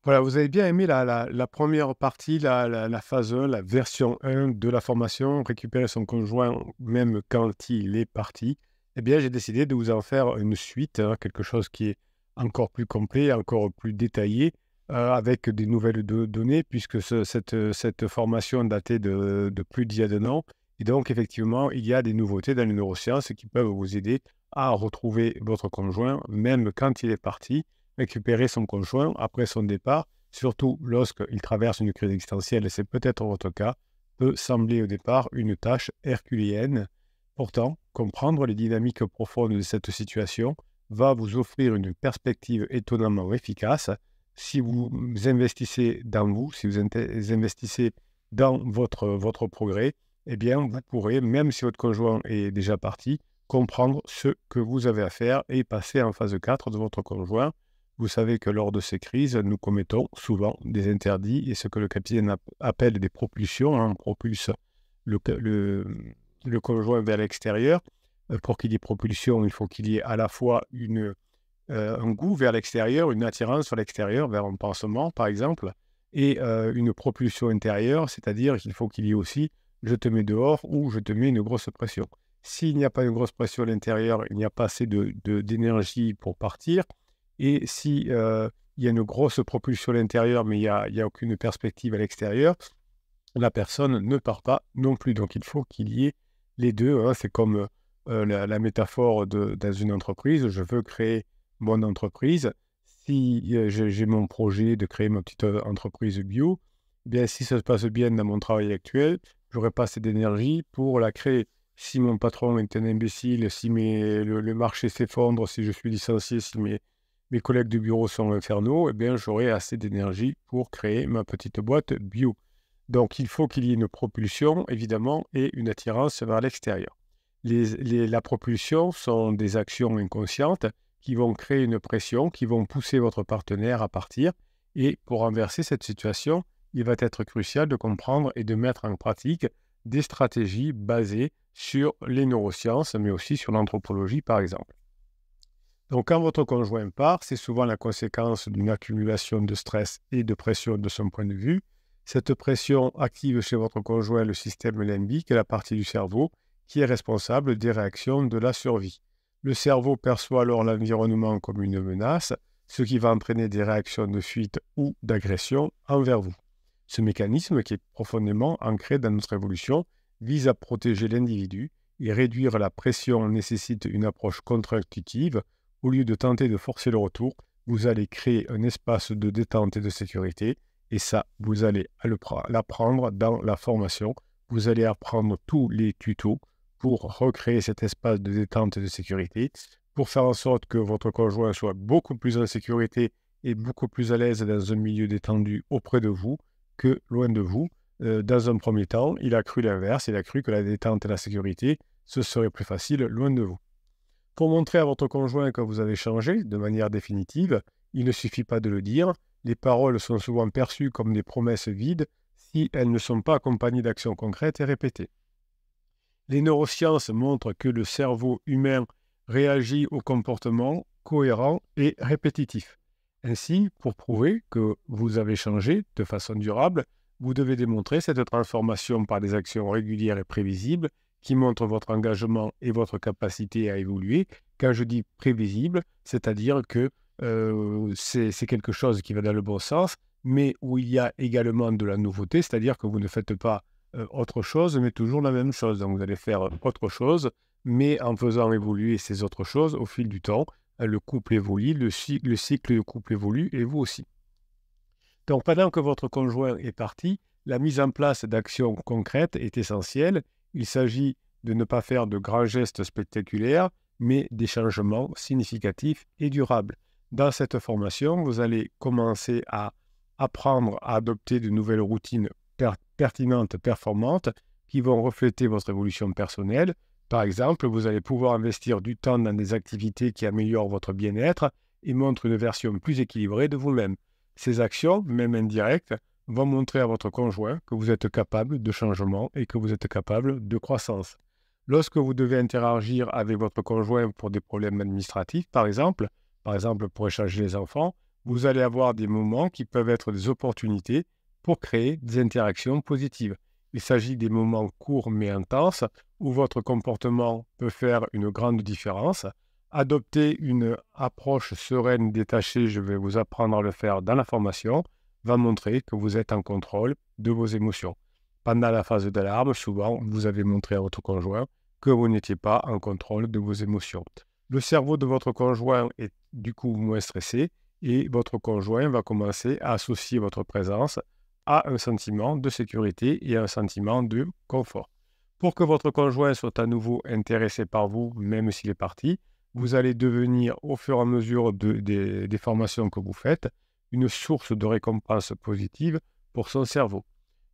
Voilà, vous avez bien aimé la première partie, la phase 1, la version 1 de la formation, récupérer son conjoint même quand il est parti. Eh bien, j'ai décidé de vous en faire une suite, hein, quelque chose qui est encore plus complet, encore plus détaillé, avec des nouvelles données, puisque cette formation datait de plus d'il y a 2 ans. Et donc, effectivement, il y a des nouveautés dans les neurosciences qui peuvent vous aider à retrouver votre conjoint, même quand il est parti, récupérer son conjoint après son départ, surtout lorsqu'il traverse une crise existentielle, et c'est peut-être votre cas, peut sembler au départ une tâche herculéenne. Pourtant, comprendre les dynamiques profondes de cette situation va vous offrir une perspective étonnamment efficace si vous investissez dans vous, si vous investissez dans votre progrès. Eh bien, vous pourrez, même si votre conjoint est déjà parti, comprendre ce que vous avez à faire et passer en phase 4 de votre conjoint. Vous savez que lors de ces crises, nous commettons souvent des interdits et ce que le capitaine appelle des propulsions, hein. On propulse le, le conjoint vers l'extérieur. Pour qu'il y ait propulsion, il faut qu'il y ait à la fois un goût vers l'extérieur, une attirance vers l'extérieur, vers un pansement par exemple, et une propulsion intérieure, c'est-à-dire qu'il faut qu'il y ait aussi je te mets dehors ou je te mets une grosse pression. S'il n'y a pas une grosse pression à l'intérieur, il n'y a pas assez d'énergie pour partir. Et si il y a une grosse propulsion à l'intérieur, mais il y a aucune perspective à l'extérieur, la personne ne part pas non plus. Donc il faut qu'il y ait les deux, hein. C'est comme la métaphore dans une entreprise. Je veux créer mon entreprise. Si j'ai mon projet de créer ma petite entreprise bio, eh bien, si ça se passe bien dans mon travail actuel, j'aurai pas assez d'énergie pour la créer. Si mon patron est un imbécile, si le marché s'effondre, si je suis licencié, si mes collègues de bureau sont infernaux, eh bien, j'aurai assez d'énergie pour créer ma petite boîte bio. Donc, il faut qu'il y ait une propulsion, évidemment, et une attirance vers l'extérieur. La propulsion sont des actions inconscientes qui vont créer une pression, qui vont pousser votre partenaire à partir. Et pour renverser cette situation, il va être crucial de comprendre et de mettre en pratique des stratégies basées sur les neurosciences, mais aussi sur l'anthropologie, par exemple. Donc, quand votre conjoint part, c'est souvent la conséquence d'une accumulation de stress et de pression de son point de vue. Cette pression active chez votre conjoint le système limbique, la partie du cerveau qui est responsable des réactions de la survie. Le cerveau perçoit alors l'environnement comme une menace, ce qui va entraîner des réactions de fuite ou d'agression envers vous. Ce mécanisme, qui est profondément ancré dans notre évolution, vise à protéger l'individu et réduire la pression nécessite une approche contre-intuitive. Au lieu de tenter de forcer le retour, vous allez créer un espace de détente et de sécurité. Et ça, vous allez l'apprendre dans la formation. Vous allez apprendre tous les tutos pour recréer cet espace de détente et de sécurité, pour faire en sorte que votre conjoint soit beaucoup plus en sécurité et beaucoup plus à l'aise dans un milieu détendu auprès de vous que loin de vous. Dans un premier temps, il a cru l'inverse. Il a cru que la détente et la sécurité, ce serait plus facile loin de vous. Pour montrer à votre conjoint que vous avez changé de manière définitive, il ne suffit pas de le dire. Les paroles sont souvent perçues comme des promesses vides si elles ne sont pas accompagnées d'actions concrètes et répétées. Les neurosciences montrent que le cerveau humain réagit aux comportements cohérents et répétitifs. Ainsi, pour prouver que vous avez changé de façon durable, vous devez démontrer cette transformation par des actions régulières et prévisibles qui montrent votre engagement et votre capacité à évoluer. Quand je dis prévisible, c'est-à-dire que c'est quelque chose qui va dans le bon sens, mais où il y a également de la nouveauté, c'est-à-dire que vous ne faites pas autre chose, mais toujours la même chose. Donc vous allez faire autre chose, mais en faisant évoluer ces autres choses au fil du temps. Le couple évolue, le cycle du couple évolue, et vous aussi. Donc pendant que votre conjoint est parti, la mise en place d'actions concrètes est essentielle. Il s'agit de ne pas faire de grands gestes spectaculaires, mais des changements significatifs et durables. Dans cette formation, vous allez commencer à apprendre à adopter de nouvelles routines pertinentes, performantes, qui vont refléter votre évolution personnelle. Par exemple, vous allez pouvoir investir du temps dans des activités qui améliorent votre bien-être et montrent une version plus équilibrée de vous-même. Ces actions, même indirectes, vont montrer à votre conjoint que vous êtes capable de changement et que vous êtes capable de croissance. Lorsque vous devez interagir avec votre conjoint pour des problèmes administratifs, par exemple pour échanger les enfants, vous allez avoir des moments qui peuvent être des opportunités pour créer des interactions positives. Il s'agit des moments courts mais intenses où votre comportement peut faire une grande différence. Adopter une approche sereine, détachée, je vais vous apprendre à le faire dans la formation, va montrer que vous êtes en contrôle de vos émotions. Pendant la phase d'alarme, souvent, vous avez montré à votre conjoint que vous n'étiez pas en contrôle de vos émotions. Le cerveau de votre conjoint est du coup moins stressé et votre conjoint va commencer à associer votre présence à un sentiment de sécurité et un sentiment de confort. Pour que votre conjoint soit à nouveau intéressé par vous, même s'il est parti, vous allez devenir, au fur et à mesure des formations que vous faites, une source de récompense positive pour son cerveau.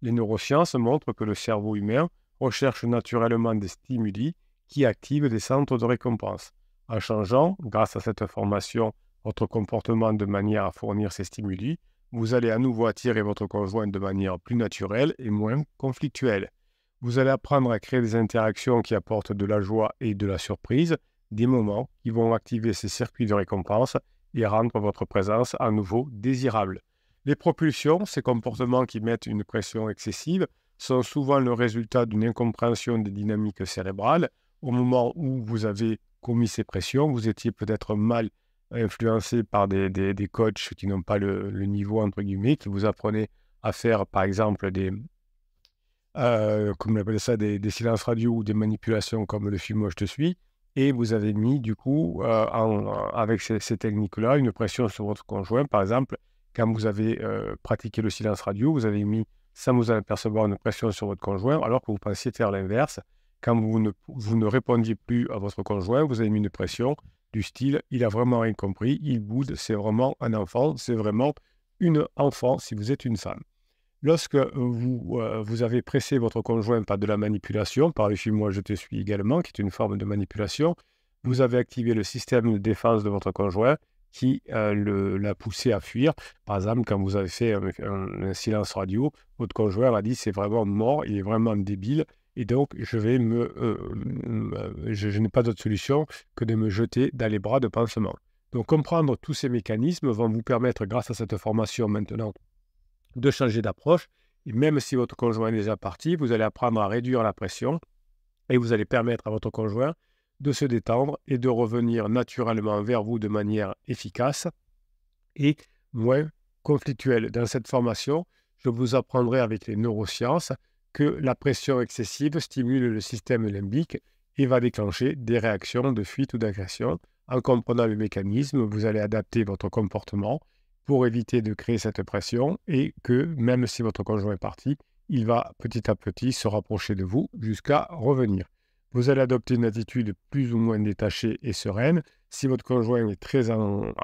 Les neurosciences montrent que le cerveau humain recherche naturellement des stimuli qui activent des centres de récompense. En changeant, grâce à cette formation, votre comportement de manière à fournir ces stimuli, vous allez à nouveau attirer votre conjoint de manière plus naturelle et moins conflictuelle. Vous allez apprendre à créer des interactions qui apportent de la joie et de la surprise, des moments qui vont activer ces circuits de récompense et rendre votre présence à nouveau désirable. Les propulsions, ces comportements qui mettent une pression excessive, sont souvent le résultat d'une incompréhension des dynamiques cérébrales. Au moment où vous avez commis ces pressions, vous étiez peut-être mal influencé par des coachs qui n'ont pas le niveau, entre guillemets, qui vous apprenaient à faire, par exemple, comme on appelle ça, des silences radio ou des manipulations comme le film « Moi, je te suis ». Et vous avez mis, du coup, avec ces techniques-là, une pression sur votre conjoint. Par exemple, quand vous avez pratiqué le silence radio, vous avez mis, sans vous en apercevoir, une pression sur votre conjoint, alors que vous pensiez faire l'inverse. Quand vous ne répondiez plus à votre conjoint, vous avez mis une pression du style « il a vraiment rien compris, il boude, c'est vraiment un enfant, c'est vraiment une enfant si vous êtes une femme ». Lorsque vous avez pressé votre conjoint par de la manipulation, par le film « Moi, je te suis » également, qui est une forme de manipulation, vous avez activé le système de défense de votre conjoint qui l'a poussé à fuir. Par exemple, quand vous avez fait un silence radio, votre conjoint a dit « c'est vraiment mort, il est vraiment débile, et donc je n'ai pas d'autre solution que de me jeter dans les bras de pansement ». Donc comprendre tous ces mécanismes vont vous permettre, grâce à cette formation maintenant, de changer d'approche. Et même si votre conjoint est déjà parti, vous allez apprendre à réduire la pression et vous allez permettre à votre conjoint de se détendre et de revenir naturellement vers vous de manière efficace et moins conflictuelle. Dans cette formation, je vous apprendrai avec les neurosciences que la pression excessive stimule le système limbique et va déclencher des réactions de fuite ou d'agression. En comprenant le mécanisme, vous allez adapter votre comportement pour éviter de créer cette pression et que, même si votre conjoint est parti, il va petit à petit se rapprocher de vous jusqu'à revenir. Vous allez adopter une attitude plus ou moins détachée et sereine. Si votre conjoint est très en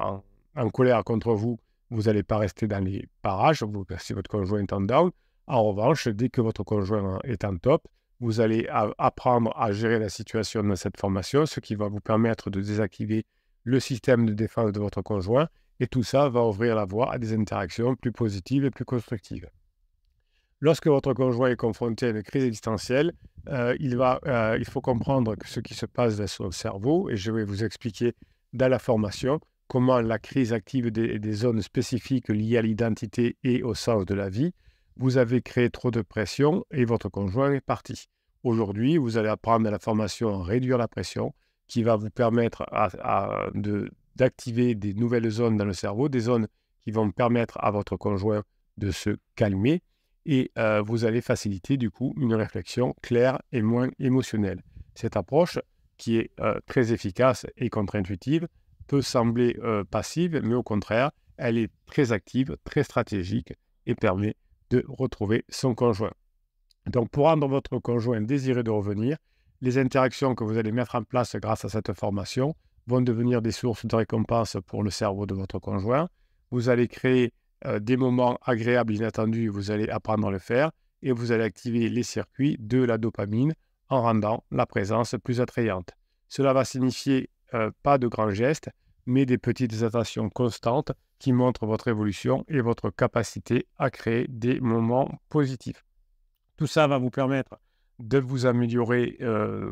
colère contre vous, vous n'allez pas rester dans les parages, si votre conjoint est en down. En revanche, dès que votre conjoint est en top, vous allez apprendre à gérer la situation dans cette formation, ce qui va vous permettre de désactiver le système de défense de votre conjoint. Et tout ça va ouvrir la voie à des interactions plus positives et plus constructives. Lorsque votre conjoint est confronté à une crise existentielle, il faut comprendre ce qui se passe dans son cerveau, et je vais vous expliquer dans la formation comment la crise active des zones spécifiques liées à l'identité et au sens de la vie. Vous avez créé trop de pression et votre conjoint est parti. Aujourd'hui, vous allez apprendre dans la formation à réduire la pression, qui va vous permettre d'activer des nouvelles zones dans le cerveau, des zones qui vont permettre à votre conjoint de se calmer et vous allez faciliter du coup une réflexion claire et moins émotionnelle. Cette approche, qui est très efficace et contre-intuitive, peut sembler passive, mais au contraire, elle est très active, très stratégique et permet de retrouver son conjoint. Donc pour rendre votre conjoint désireux de revenir, les interactions que vous allez mettre en place grâce à cette formation vont devenir des sources de récompense pour le cerveau de votre conjoint. Vous allez créer des moments agréables, inattendus, vous allez apprendre à le faire et vous allez activer les circuits de la dopamine en rendant la présence plus attrayante. Cela va signifier pas de grands gestes, mais des petites attentions constantes qui montrent votre évolution et votre capacité à créer des moments positifs. Tout ça va vous permettre de vous améliorer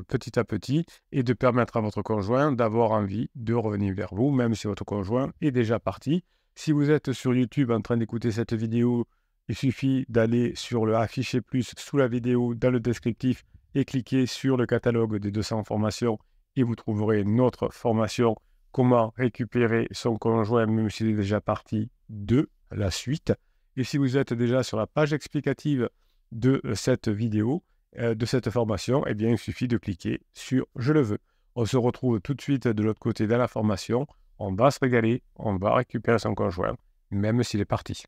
petit à petit et de permettre à votre conjoint d'avoir envie de revenir vers vous, même si votre conjoint est déjà parti. Si vous êtes sur YouTube en train d'écouter cette vidéo, il suffit d'aller sur le afficher plus sous la vidéo dans le descriptif et cliquer sur le catalogue des 200 formations et vous trouverez notre formation comment récupérer son conjoint même s'il est déjà parti de la suite. Et si vous êtes déjà sur la page explicative de cette vidéo, de cette formation, eh bien, il suffit de cliquer sur « Je le veux ». On se retrouve tout de suite de l'autre côté dans la formation. On va se régaler, on va récupérer son conjoint, même s'il est parti.